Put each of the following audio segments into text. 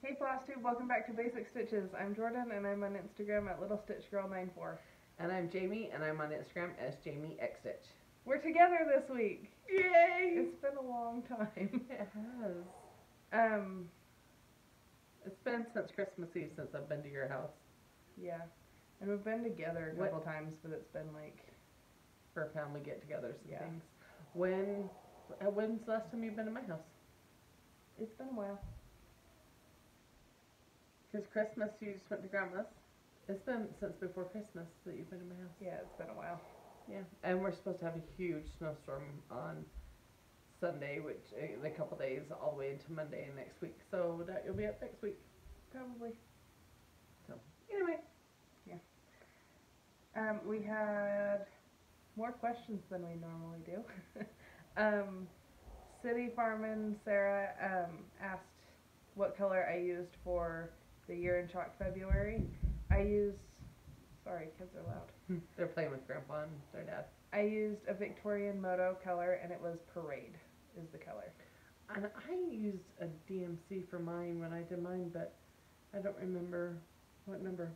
Hey Flosstube, welcome back to Basic Stitches. I'm Jordan and I'm on Instagram at LittleStitchGirl94. And I'm Jamie and I'm on Instagram as JamieXStitch. We're together this week. Yay! It's been a long time. It has. It's been since Christmas Eve since I've been to your house. Yeah. And we've been together a couple times, but it's been like for family get-togethers and Yeah. things. When's the last time you've been to my house? it's been a while. Because Christmas you just went to Grandma's. It's been since before Christmas that you've been to my house. Yeah, it's been a while. Yeah. And we're supposed to have a huge snowstorm on Sunday, which in a couple days, all the way into Monday next week. So that you'll be up next week. Probably. So anyway. We had more questions than we normally do. City Farmin' Sarah asked what color I used for the Year in Chalk February. Sorry, kids are loud. They're playing with Grandpa and their dad. I used a Victorian Moto color and it was Parade is the color. And I used a DMC for mine when I did mine, but I don't remember what number.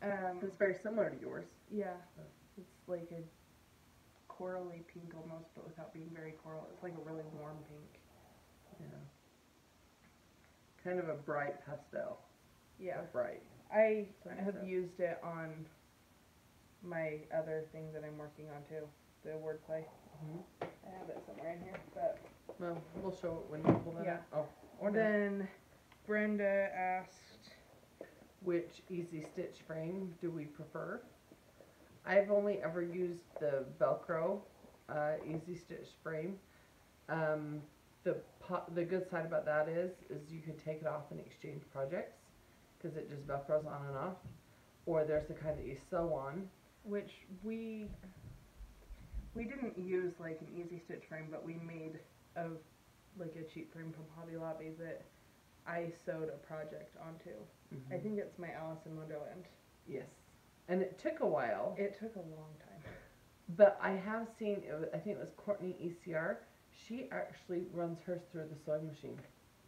It's very similar to yours. Yeah, it's like a corally pink almost, but without being very coral. It's like a really warm pink. Yeah. Kind of a bright pastel. Yeah. Bright. I Sorry, have so. used it on my other thing that I'm working on too, the wordplay. I have it somewhere in here, but Well, we'll show it when you pull that Yeah. out. Oh, or not. then Brenda asked, Which Easy Stitch frame do we prefer? I've only ever used the Velcro Easy Stitch frame. The good side about that is you can take it off and exchange projects because it just Velcros on and off. Or there's the kind that you sew on. which we didn't use like an easy stitch frame, but we made like a cheap frame from Hobby Lobby that I sewed a project onto. I think it's my Alice in Wonderland. Yes. And it took a while. It took a long time. But I have seen, I think it was Courtney ECR, she actually runs hers through the sewing machine.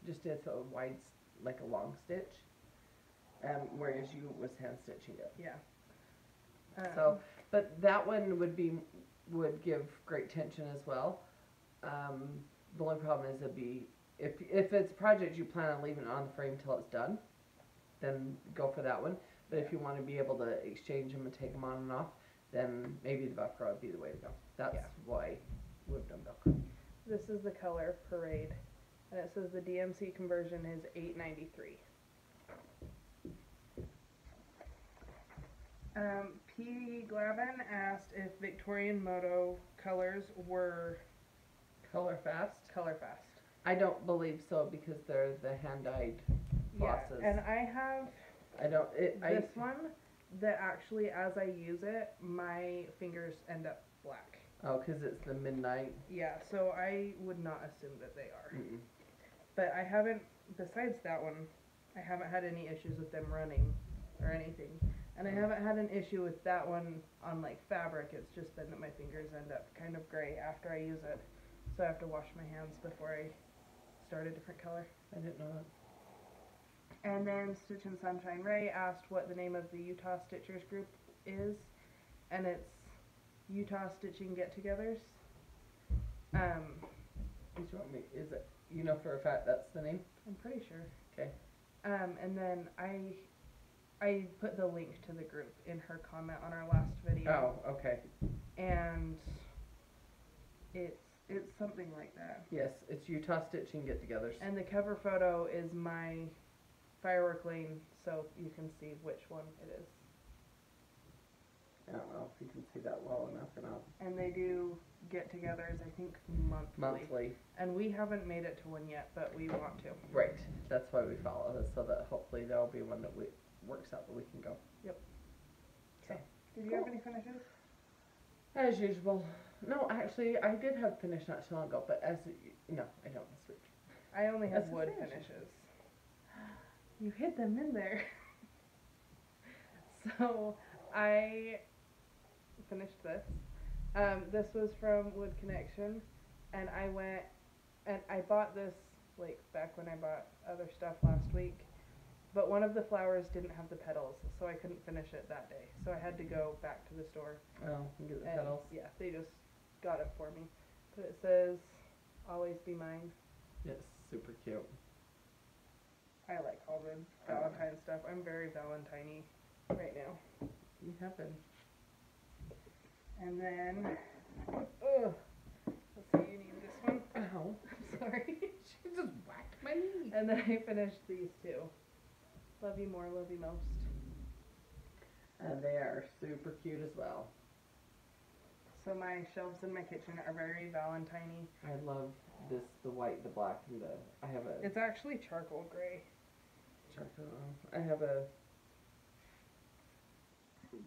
Just did a wide, like a long stitch. Whereas you was hand stitching it. Yeah. So, but that one would give great tension as well. The only problem is it'd be, if it's a project you plan on leaving on the frame till it's done, then go for that one. But if you want to be able to exchange them and take them on and off, then maybe the Velcro would be the way to go. That's why we've done Velcro. This is the color Parade, and it says the DMC conversion is $8.93. P. Glavin asked if Victorian Moto colors were Color fast? color fast. I don't believe so because they're the hand-dyed flosses. Yeah, and I have this one that actually, as I use it, my fingers end up black. Oh, because it's the midnight. Yeah, so I would not assume that they are. Mm-mm. But I haven't, besides that one, I haven't had any issues with them running or anything. And I haven't had an issue with that one on like fabric. It's just been that my fingers end up kind of gray after I use it. So I have to wash my hands before I start a different color. I didn't know that. And then Stitch and Sunshine Ray asked what the name of the Utah Stitchers group is. And it's Utah Stitching Get-Togethers. Which one? Is it, you know for a fact that's the name? I'm pretty sure. Okay. And then I put the link to the group in her comment on our last video. Oh, okay. And it's something like that. Yes, it's Utah Stitching Get-Togethers. And the cover photo is my firework lane, so you can see which one it is. I don't know if you can see that well enough or not. And they do get-togethers, I think, monthly. And we haven't made it to one yet, but we want to. Right. That's why we follow this, so that hopefully there'll be one that works out that we can go. Yep. So, Did you have any finishes? as usual. No, actually, I did have finish not too long ago, but no, I don't this week. I only have That's the wood finishes. finishes. You hid them in there. So, I finished this. This was from Wood Connection, and I went and I bought this like back when I bought other stuff last week. But one of the flowers didn't have the petals, so I couldn't finish it that day. So I had to go back to the store. Oh, and get the And petals. yeah, they just got it for me. But it says, "Always be mine." It's super cute. I like all the Valentine stuff. I'm very Valentine-y right now. You have been. And then, ugh. Let's see, you need this one. Ow. I'm sorry. She just whacked my knee. And then I finished these two. Love you more, love you most. And they are super cute as well. So my shelves in my kitchen are very Valentine-y. I love this, the white, the black, and I have a It's actually charcoal gray. charcoal. I have a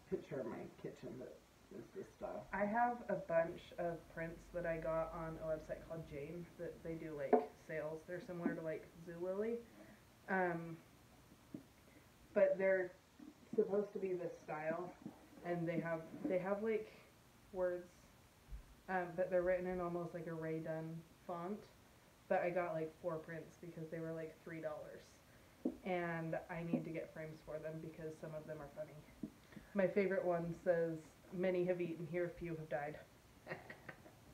picture of my kitchen that is this style. I have a bunch of prints that I got on a website called Jane that they do like sales. They're similar to like Zulily. But they're supposed to be this style, and they have like words, but they're written in almost like a Ray Dunn font. But I got like 4 prints because they were like $3, and I need to get frames for them because some of them are funny. My favorite one says, "Many have eaten here, few have died,"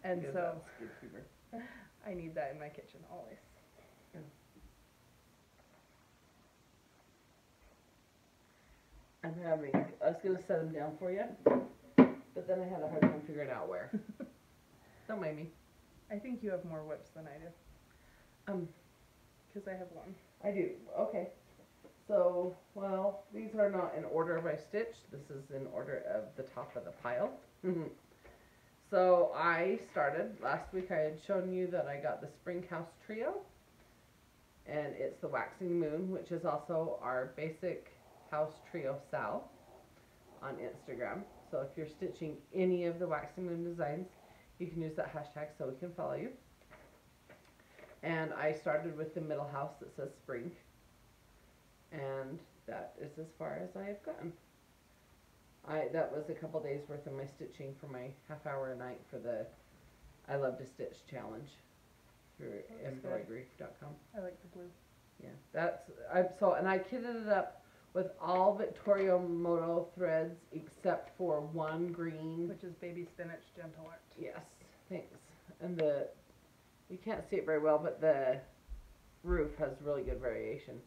and Yeah, so that's good humor. I need that in my kitchen always. I was gonna set them down for you, but then I had a hard time figuring out where. Don't mind me. I think you have more whips than I do. Because I have one. I do. Okay. So, well, these are not in order of my stitch. This is in order of the top of the pile. So I started, last week I had shown you that I got the Spring House Trio. And it's the Waxing Moon, which is also our basic House Trio Sal on Instagram. So if you're stitching any of the Waxing Moon designs, you can use that hashtag so we can follow you. And I started with the middle house that says spring. And that is as far as I have gotten. That was a couple days worth of my stitching for my half hour a night for the I Love to Stitch challenge through embroidery.com. I like the blue. Yeah, and I kitted it up with all Victoria Moto threads except for one green. Which is Baby Spinach Gentle Art. Yes, thanks. And you can't see it very well, but the roof has really good variation.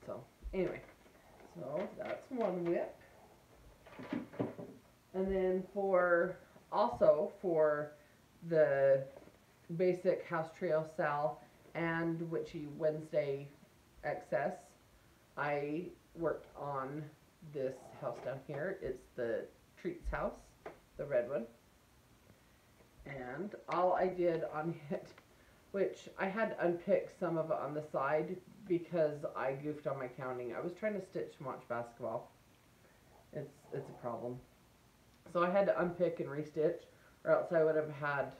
So, anyway, so that's one whip. And then for the basic House Trio Sal and Witchy Wednesday XS, I worked on this house down here. It's the Treats house, the red one. And all I did on it, which I had to unpick some of it on the side because I goofed on my counting. I was trying to stitch and watch basketball. It's a problem. So I had to unpick and restitch, or else I would have had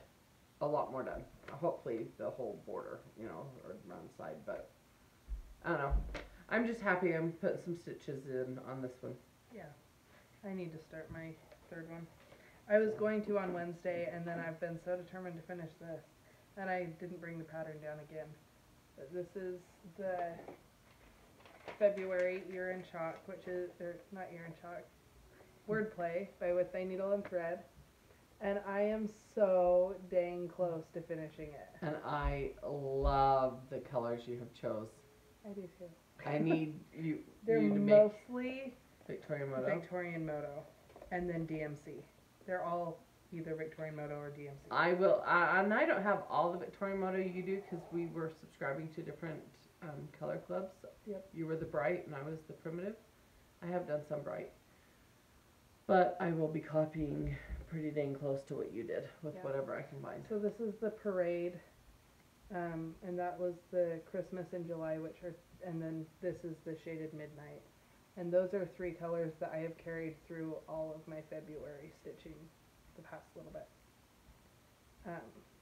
a lot more done. Hopefully the whole border, or around the side, but I don't know. I'm just happy I'm putting some stitches in on this one. Yeah. I need to start my third one. I was going to on Wednesday, and then I've been so determined to finish this, and I didn't bring the pattern down again. But this is the February Ear and Chalk, which is, or not Ear and Chalk, Wordplay by With Thy Needle and Thread. And I am so dang close to finishing it. And I love the colors you have chose. I do too. I need you They're to make mostly Victorian Moto. Victorian Moto, and then DMC. They're all either Victorian Moto or DMC. I will, and I don't have all the Victorian Moto you do because we were subscribing to different color clubs. Yep. You were the bright and I was the primitive. I have done some bright. But I will be copying pretty dang close to what you did with whatever I can find. So this is the Parade, and that was the Christmas in July, and then this is the Shaded Midnight. And those are 3 colors that I have carried through all of my February stitching the past little bit.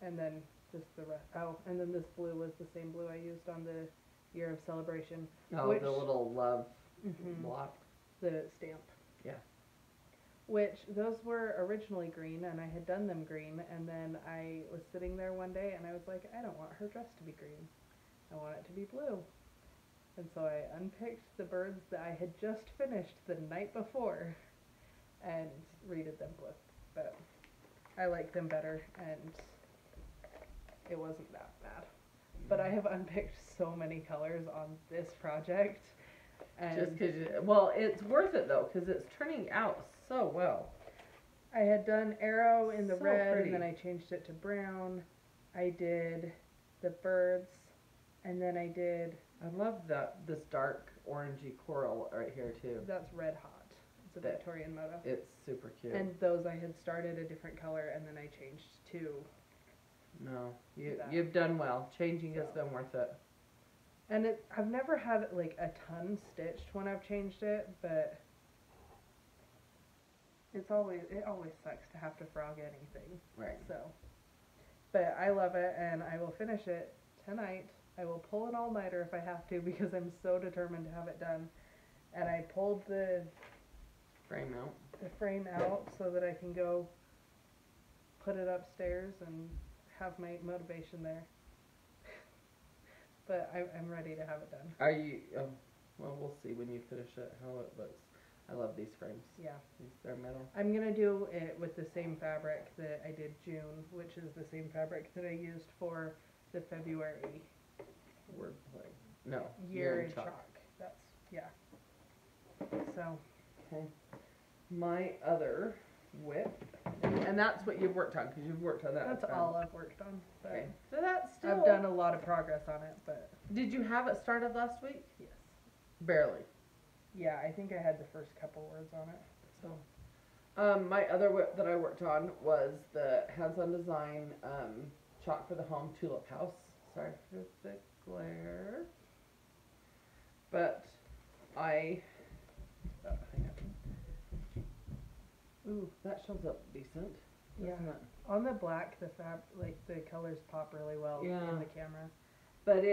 And then just the rest. Oh, and then this blue was the same blue I used on the Year of Celebration. Oh, the little love block. The stamp. Yeah. Which, those were originally green, and I had done them green, and then I was sitting there one day, and I was like, I don't want her dress to be green. I want it to be blue. And so I unpicked the birds that I had just finished the night before and redid them blue. But I like them better, and it wasn't that bad. But I have unpicked so many colors on this project. And Just because, well, it's worth it though, because it's turning out so well. I had done arrow in the So red, pretty. and then I changed it to brown. I did the birds, and then I did, I love this dark orangey coral right here too. that's Red Hot. It's a That- Victorian moto. It's super cute. And those I had started a different color, and then I changed to, No, That. you've done well. Changing has So. been worth it. and I've never had like a ton stitched when I've changed it, but it always sucks to have to frog anything. Right. So, but I love it, and I will finish it tonight. I will pull an all-nighter if I have to, because I'm so determined to have it done. And I pulled the Frame out. frame out so that I can go put it upstairs and have my motivation there. But I'm ready to have it done. Are you? Oh, well, we'll see when you finish it how it looks. I love these frames. Yeah. They're metal. I'm gonna do it with the same fabric that I did June, which is the same fabric that I used for the February Wordplay. No. year in chalk. chalk. That's, yeah. So, Okay. My other whip, and that's what you've worked on, because you've worked on that. that's all I've worked on. But Okay. So that's still. I've done a lot of progress on it, but Did you have it started last week? yes. Barely. Yeah, I think I had the first couple words on it. So. My other whip that I worked on was the hands-on design chalk for the home tulip house. Sorry for the glare. But I. Oh, hang on. Ooh, that shows up decent. Yeah. Doesn't it? On the black, the the colors pop really well Yeah. in the camera. But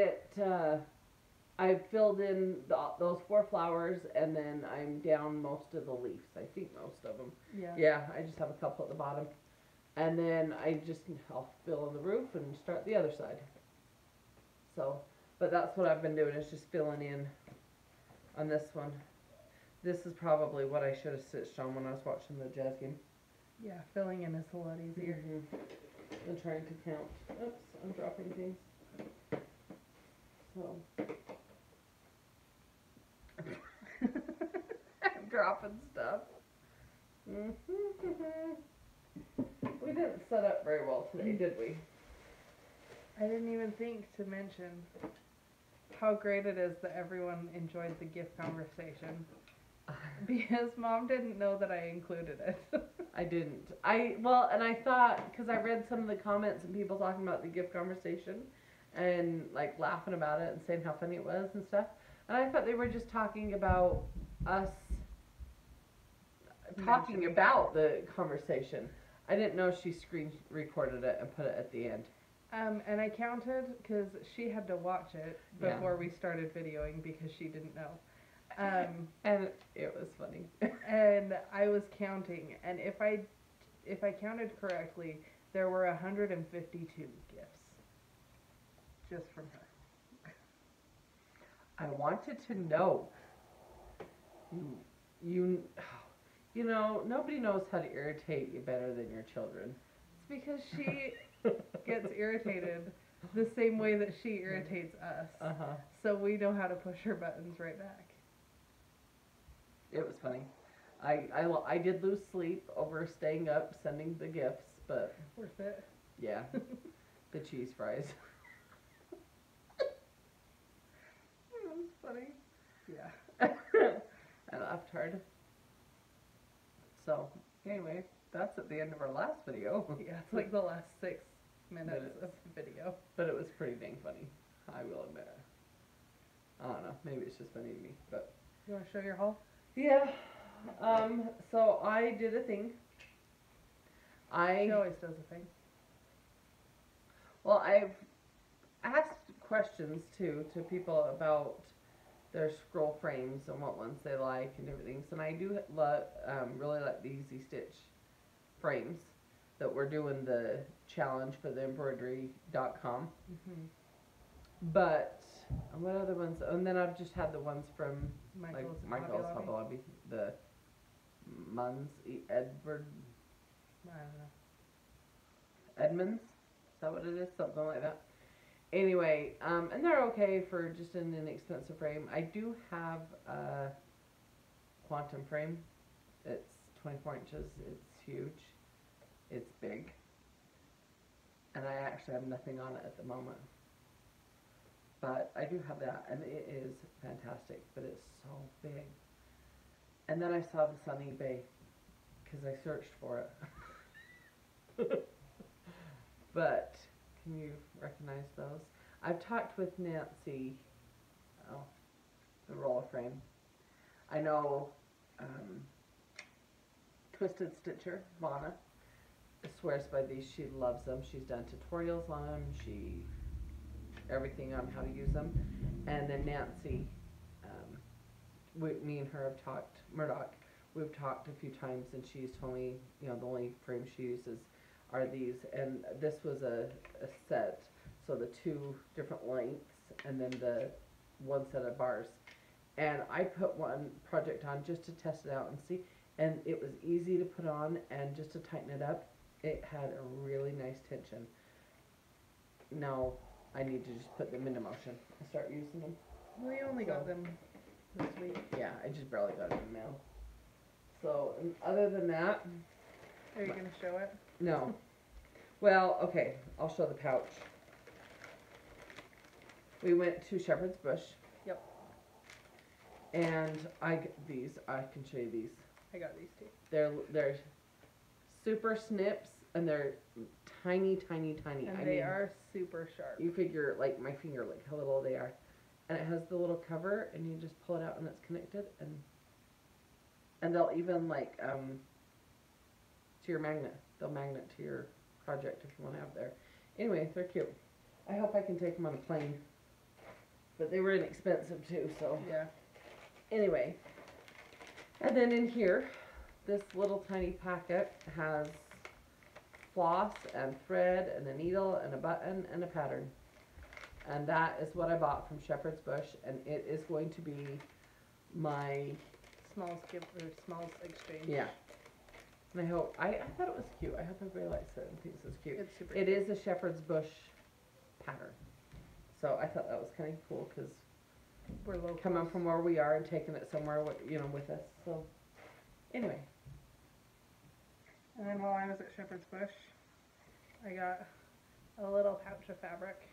I filled in those 4 flowers, and then I'm down most of the leaves. I think most of them. Yeah. Yeah, I just have a couple at the bottom. And then I'll fill in the roof and start the other side. So, but that's what I've been doing, is just filling in on this one. This is probably what I should have stitched on when I was watching the jazz game. Yeah, filling in is a lot easier. And trying to count. Oops, I'm dropping things. So. I'm dropping stuff. We didn't set up very well today, did we? I didn't even think to mention how great it is that everyone enjoyed the gift conversation. Because Mom didn't know that I included it. I didn't. And I thought, because I read some of the comments and people talking about the gift conversation and like laughing about it and saying how funny it was and stuff. And I thought they were just talking about us talking Mentioning about the conversation. I didn't know she screen recorded it and put it at the end. And I counted because she had to watch it Yeah. before we started videoing because she didn't know. And it was funny. And I was counting, and if I counted correctly, there were 152 gifts just from her. I wanted to know. You know, nobody knows how to irritate you better than your children. It's because she gets irritated the same way that she irritates us. Uh-huh. So we know how to push her buttons right back. It was funny. I did lose sleep over staying up sending the gifts, but Worth it. yeah, the cheese fries. It was funny. Yeah. I laughed hard. So, anyway, that's at the end of our last video. Yeah, it's like the last 6 minutes Minutes. of the video. But it was pretty dang funny. I will admit. I don't know. Maybe it's just funny to me, but. You want to show your haul? Yeah. So I did a thing. She always does a thing. Well, I've asked questions too to people about their scroll frames and what ones they like and everything. So, and I do really like the Easy Stitch frames that we're doing the challenge for the embroidery.com. Mm-hmm. But And what other ones? And then I've just had the ones from Michael's and Michael's Hobby Hobby Lobby. Lobby, the Munns, Edward I don't know. Edmonds. Is that what it is? Something like that. Anyway, and they're okay for just an inexpensive frame. I do have a quantum frame. It's 24 inches. It's huge. It's big. And I actually have nothing on it at the moment. But I do have that, and it is fantastic, but it's so big. And then I saw this on eBay, because I searched for it. But, can you recognize those? I've talked with Nancy, the roller frame. I know Twisted Stitcher, Vonna, swears by these. She loves them. She's done tutorials on them. Everything on how to use them. And then Nancy, me and her have talked, Murdoch, we've talked a few times, and she's told me, the only frame she uses are these. And this was a set, so the 2 different lengths, and then the 1 set of bars. And I put one project on just to test it out and see, and it was easy to put on, and just to tighten it up, it had a really nice tension. Now, I need to just put them into motion and start using them. We only got them this week. Yeah, I just barely got them in the mail. So, and other than that, Are you going to show it? no. Well, okay, I'll show the pouch. We went to Shepherd's Bush. Yep. And I can show you these. I got these too. They're super snips, and they're tiny, tiny, tiny. And they are super sharp. You figure, like my finger, like how little they are. And it has the little cover, and you just pull it out and it's connected, and they'll even to your magnet. They'll magnet to your project if you want to have there. Anyway, they're cute. I hope I can take them on a plane. But they were inexpensive too, so. Yeah. Anyway. And then in here, this little tiny packet has floss and thread and a needle and a button and a pattern. And that is what I bought from Shepherd's Bush, and it is going to be my Smalls exchange. Yeah. And I hope, I thought it was cute. I hope everybody likes it and thinks it's cute. It's super It cute. is a Shepherd's Bush pattern. So I thought that was kind of cool, because We're local. coming from where we are and taking it somewhere with, with us. So anyway. And then while I was at Shepherd's Bush, I got a little pouch of fabric.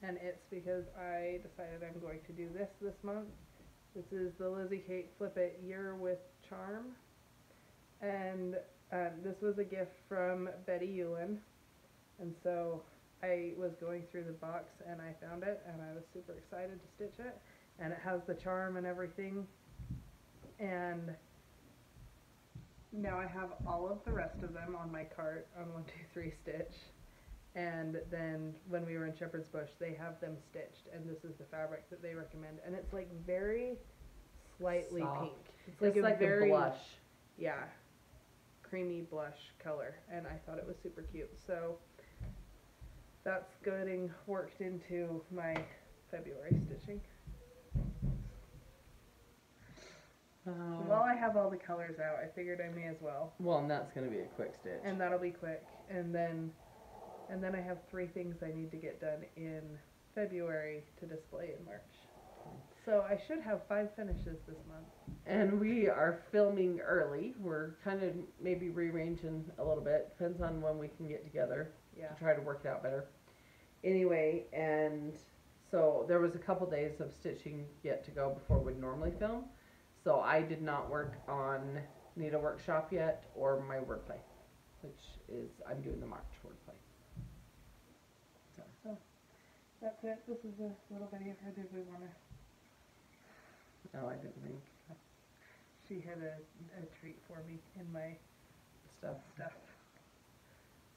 And it's because I decided I'm going to do this month. This is the Lizzie Kate Flip It Year with Charm. And this was a gift from Betty Ewan. And so I was going through the box and I found it, and I was super excited to stitch it. And it has the charm and everything. And now I have all of the rest of them on my cart on 1, 2, 3 stitch. And then when we were in Shepherd's Bush, they have them stitched, and this is the fabric that they recommend. And it's like very slightly Soft. pink. It's like a blush. Yeah, creamy blush color, and I thought it was super cute. So that's getting worked into my February stitching. While I have all the colors out, I figured I may as well. Well, and that's going to be a quick stitch. And that'll be quick. And then I have 3 things I need to get done in February to display in March. So I should have 5 finishes this month. And we are filming early. We're kind of maybe rearranging a little bit. Depends on when we can get together Yeah. to try to work it out better. Anyway, and so there was a couple days of stitching yet to go before we'd normally film. So I did not work on Need a Workshop yet or my wordplay, which is, I'm doing the March wordplay. So that's it. This is a little video. Or did we want to? No, I didn't think She had a treat for me in my stuff.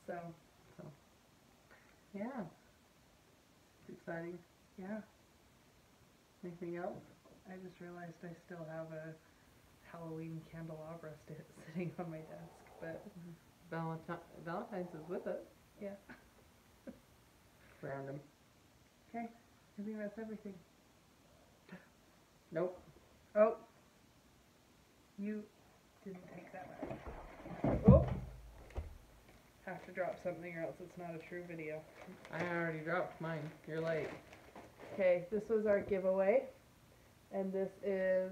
So Yeah. It's exciting. yeah, Anything else? I just realized I still have a Halloween candelabra sitting on my desk, but Valentine's is with it. yeah. Random. Okay. I think that's everything. Nope. Oh. You didn't take that one. Oh. Have to drop something or else it's not a true video. I already dropped mine. You're late. Okay, this was our giveaway. And this is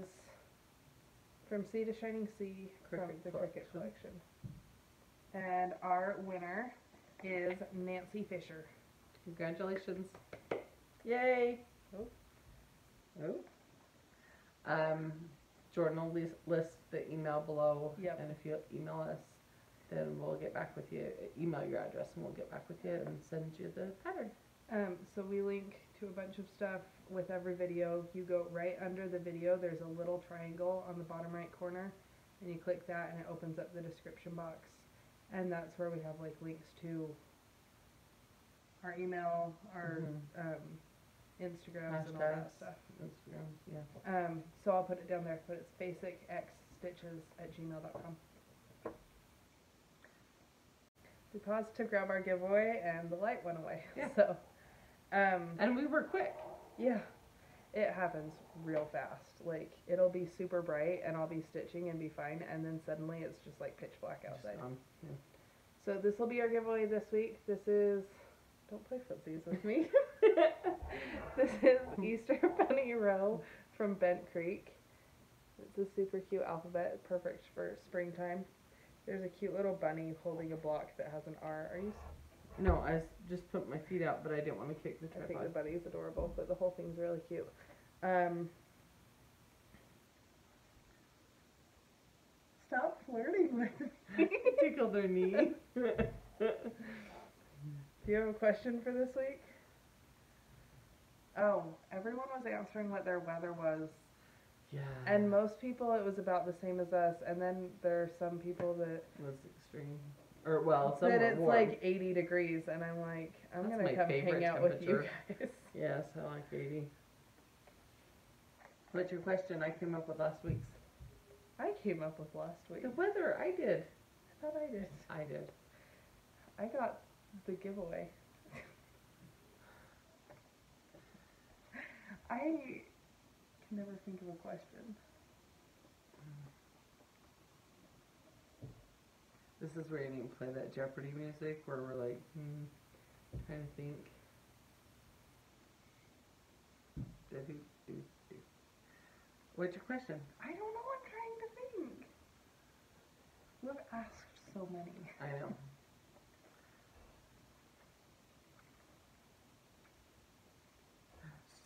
From Sea to Shining Sea from the Cricket Collection. And our winner is Nancy Fisher. Congratulations. Yay. Oh. Oh. Jorden will list the email below. Yep. And if you email us, then we'll get back with you. Email your address and we'll get back with you and send you the pattern. So we link to a bunch of stuff with every video. You go right under the video, there's a little triangle on the bottom right corner, and you click that and it opens up the description box. And that's where we have like links to our email, our Instagrams and all that stuff. Instagrams, yeah. So I'll put it down there, but it's basicxstitches@gmail.com. We paused to grab our giveaway and the light went away. Yeah. So, and we were quick. yeah, it happens real fast. Like, it'll be super bright and I'll be stitching and be fine, and then suddenly it's just like pitch black outside. Yeah. So this will be our giveaway this week. This is, don't play footsies with me. This is Easter Bunny Row from Bent Creek. It's a super cute alphabet, perfect for springtime. There's a cute little bunny holding a block that has an R. Are you? No, I just put my feet out, but I didn't want to kick the tripod. I think the bunny is adorable, but the whole thing's really cute. Stop flirting with me. Tickle their knee. Do you have a question for this week? Oh, everyone was answering what their weather was. Yeah. And most people, it was about the same as us. And then there are some people that was extreme. Or, well, some that were it's warm. like 80 degrees. And I'm like, I'm going to come hang out with you guys. Yes, I like 80. What's your question? I came up with last week's. I came up with last week. The weather, I did. I thought I did. I did. I got the giveaway. I can never think of a question. This is where you need to play that Jeopardy music where we're like, trying to think. What's your question? I don't know. I'm trying to think. You have asked so many. I know.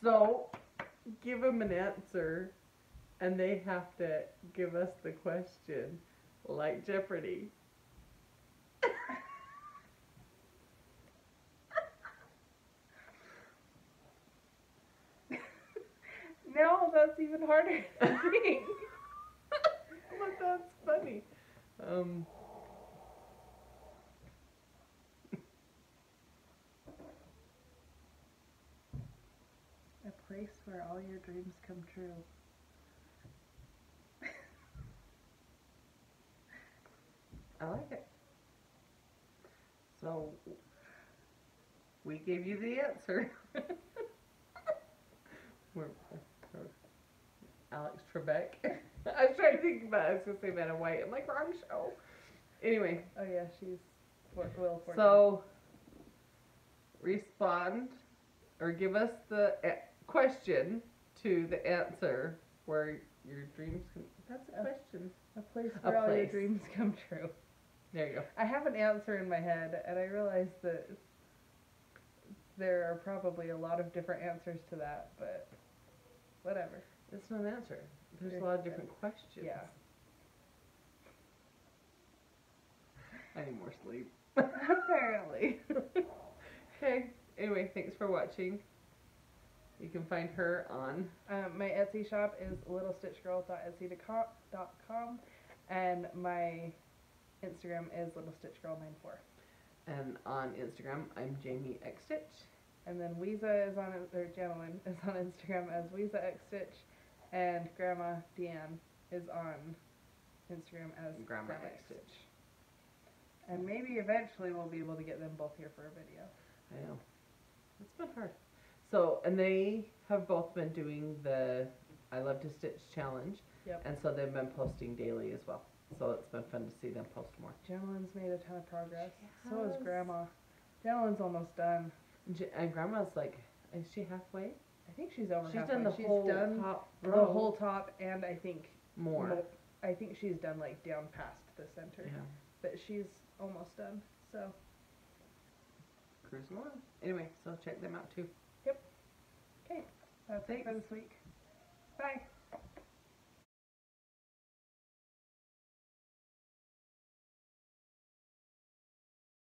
So, give them an answer, and they have to give us the question, like Jeopardy. No, that's even harder to think. But that's funny. A place where all your dreams come true. I like it. So, we gave you the answer. Alex Trebek. I was trying to think about it. I was going to say Vanna White. I'm like, wrong show. Anyway. Oh yeah, she's Will Fortune. So, respond or give us the question to the answer where your dreams come. That's a question. A place where all your dreams come true. There you go. I have an answer in my head, and I realize that there are probably a lot of different answers to that, but whatever. It's not an answer. There's a lot of different questions. Yeah. I need more sleep. Apparently. Okay. Anyway, thanks for watching. You can find her on... my Etsy shop is littlestitchgirl.etsy.com, and my Instagram is littlestitchgirl94. And on Instagram, I'm Jami X Stitch. And then Weeza is on, or Janalyn is on Instagram as Weeza X Stitch, and Grandma DeAnn is on Instagram as Grandma X Stitch. And maybe eventually we'll be able to get them both here for a video. I know. It's been hard. So, and they have both been doing the I Love to Stitch challenge. Yep. And so they've been posting daily as well. So it's been fun to see them post more. Janalyn's made a ton of progress. She So has has. Grandma. Janalyn's almost done. And Grandma's like, is she halfway? I think she's over She's halfway. done the She's whole done top the row. whole top, and I think More. I think she's done like down past the center. Yeah. But she's almost done. So Cruising along. Anyway, so check them out too. okay, that's it for this week. Bye.